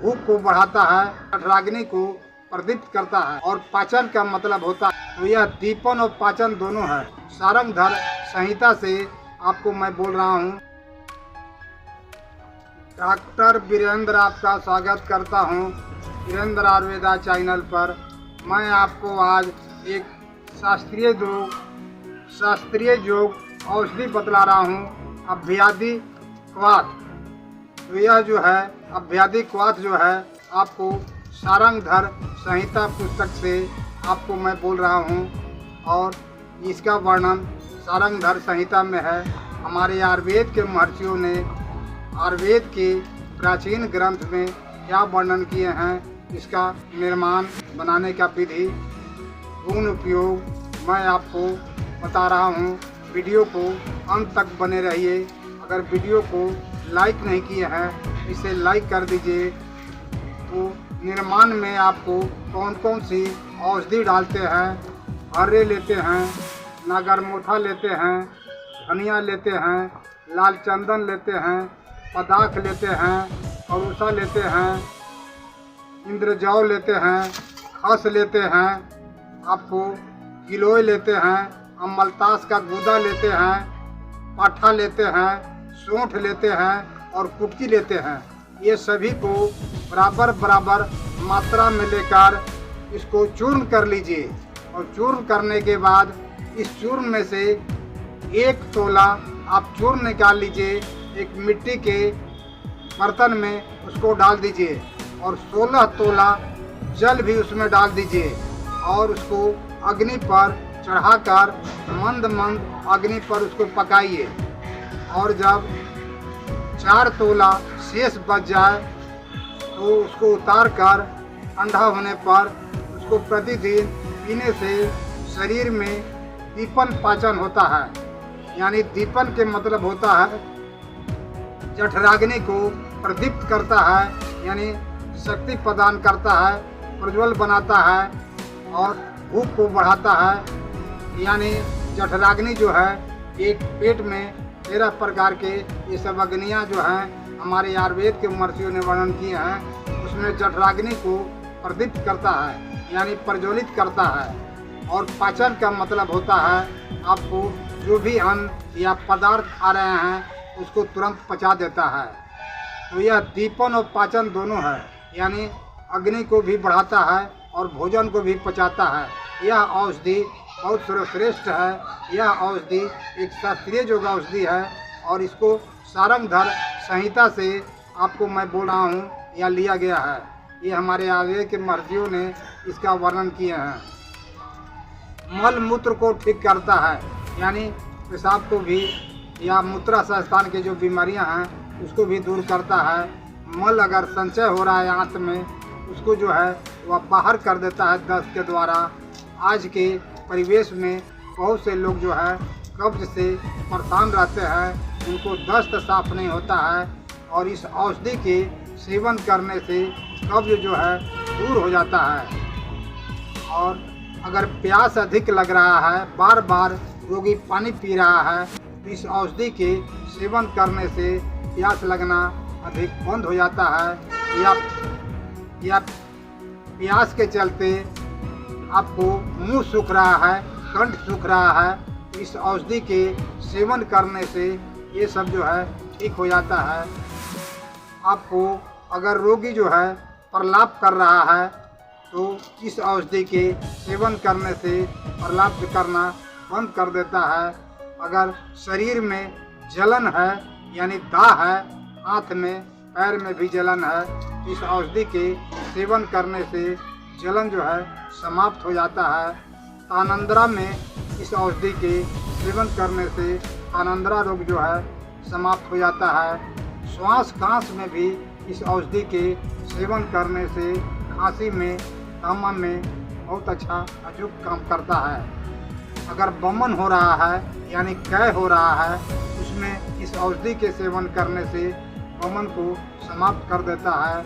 भूख को बढ़ाता है, जठराग्नि को प्रदीप्त करता है और पाचन का मतलब होता है। तो यह दीपन और पाचन दोनों है। सारंगधर संहिता से आपको मैं बोल रहा हूँ। डॉक्टर वीरेंद्र आपका स्वागत करता हूँ वीरेंद्र आयुर्वेदा चैनल पर। मैं आपको आज एक शास्त्रीय योग औषधि बतला रहा हूँ, अभ्यादि क्वाथ। तो यह जो है अभ्यादि क्वाथ जो है आपको सारंगधर संहिता पुस्तक से आपको मैं बोल रहा हूँ और इसका वर्णन सारंगधर संहिता में है। हमारे आयुर्वेद के महर्षियों ने आयुर्वेद के प्राचीन ग्रंथ में क्या वर्णन किए हैं, इसका निर्माण बनाने का विधि गुण उपयोग मैं आपको बता रहा हूँ। वीडियो को अंत तक बने रहिए। अगर वीडियो को लाइक नहीं किए हैं इसे लाइक कर दीजिए। तो निर्माण में आपको कौन कौन सी औषधि डालते हैं, हर्रे लेते हैं, नागरमोथा लेते हैं, धनिया लेते हैं, लाल चंदन लेते हैं, पदाख लेते हैं, अरुसा लेते हैं, इंद्रजौ लेते हैं, खस लेते हैं, आपको गिलोय लेते हैं, अमलतास का गूदा लेते हैं, पाठा लेते हैं, सूंठ लेते हैं और कुटकी लेते हैं। ये सभी को बराबर मात्रा में लेकर इसको चूर्ण कर लीजिए और चूर्ण करने के बाद इस चूर्ण में से 1 तोला आप चूर्ण निकाल लीजिए। एक मिट्टी के बर्तन में उसको डाल दीजिए और 16 तोला जल भी उसमें डाल दीजिए और उसको अग्नि पर चढ़ाकर मंद अग्नि पर उसको पकाइए। और जब 4 तोला शेष बच जाए तो उसको उतार कर ठंडा होने पर उसको प्रतिदिन पीने से शरीर में दीपन पाचन होता है। यानी दीपन के मतलब होता है जठराग्नि को प्रदीप्त करता है, यानी शक्ति प्रदान करता है, प्रज्वल बनाता है और भूख को बढ़ाता है। यानी जठराग्नि जो है एक पेट में 13 प्रकार के ये सब अग्नियाँ जो हैं हमारे आयुर्वेद के महर्षियों ने वर्णन किए हैं। उसमें जठराग्नि को प्रदीप्त करता है यानी प्रज्वलित करता है। और पाचन का मतलब होता है आपको जो भी अन्न या पदार्थ खा रहे हैं उसको तुरंत पचा देता है। तो यह दीपन और पाचन दोनों है, यानी अग्नि को भी बढ़ाता है और भोजन को भी पचाता है। यह औषधि बहुत सर्वश्रेष्ठ है। यह औषधि एक शास्त्रीय योग औषधि है और इसको सारंगधर संहिता से आपको मैं बोल रहा हूँ या लिया गया है। ये हमारे आयुर्वेद के महर्षियों ने इसका वर्णन किए हैं। मल मूत्र को ठीक करता है, यानी पेशाब को भी या मूत्राशय स्थान की जो बीमारियां हैं उसको भी दूर करता है। मल अगर संचय हो रहा है आंत में उसको जो है वह बाहर कर देता है दस्त के द्वारा। आज के परिवेश में बहुत से लोग जो है कब्ज से परेशान रहते हैं, उनको दस्त साफ नहीं होता है और इस औषधि के सेवन करने से कब्ज जो है दूर हो जाता है। और अगर प्यास अधिक लग रहा है, बार बार रोगी पानी पी रहा है, तो इस औषधि के सेवन करने से प्यास लगना अधिक बंद हो जाता है। या प्यास के चलते आपको मुंह सूख रहा है, कंठ सूख रहा है, इस औषधि के सेवन करने से ये सब जो है ठीक हो जाता है। आपको अगर रोगी जो है प्रलाप कर रहा है तो इस औषधि के सेवन करने से प्रलाप करना बंद कर देता है। अगर शरीर में जलन है यानी दाह है, हाथ में पैर में भी जलन है, इस औषधि के सेवन करने से जलन जो है समाप्त हो जाता है। तानंद्रा में इस औषधि के सेवन करने से तानंद्रा रोग जो है समाप्त हो जाता है। श्वास कांस में भी इस औषधि के सेवन करने से खांसी में, दमा में बहुत अच्छा अचूक काम करता है। अगर बमन हो रहा है यानी क्षय हो रहा है, उसमें इस औषधि के सेवन करने से बमन को समाप्त कर देता है।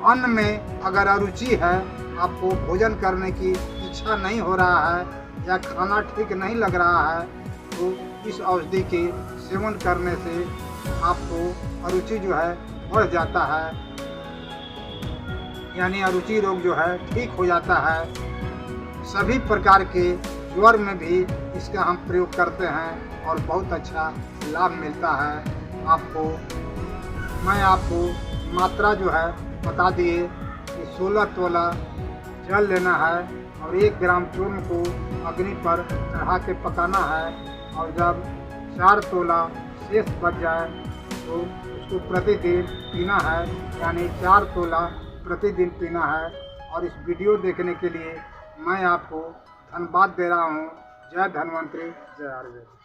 अन्न में अगर अरुचि है, आपको भोजन करने की इच्छा नहीं हो रहा है या खाना ठीक नहीं लग रहा है, तो इस औषधि के सेवन करने से आपको अरुचि जो है बढ़ जाता है। यानी अरुचि रोग जो है ठीक हो जाता है। सभी प्रकार के ज्वर में भी इसका हम प्रयोग करते हैं और बहुत अच्छा लाभ मिलता है आपको। मैं आपको मात्रा जो है बता दिए कि 16 तोला जल लेना है और 1 ग्राम चूर्ण को अग्नि पर चढ़ा के पकाना है, और जब 4 तोला शेष बच जाए तो उसको प्रतिदिन पीना है, यानी 4 तोला प्रतिदिन पीना है। और इस वीडियो देखने के लिए मैं आपको धन्यवाद दे रहा हूँ। जय धन्वंतरी, जय आयुर्वेद।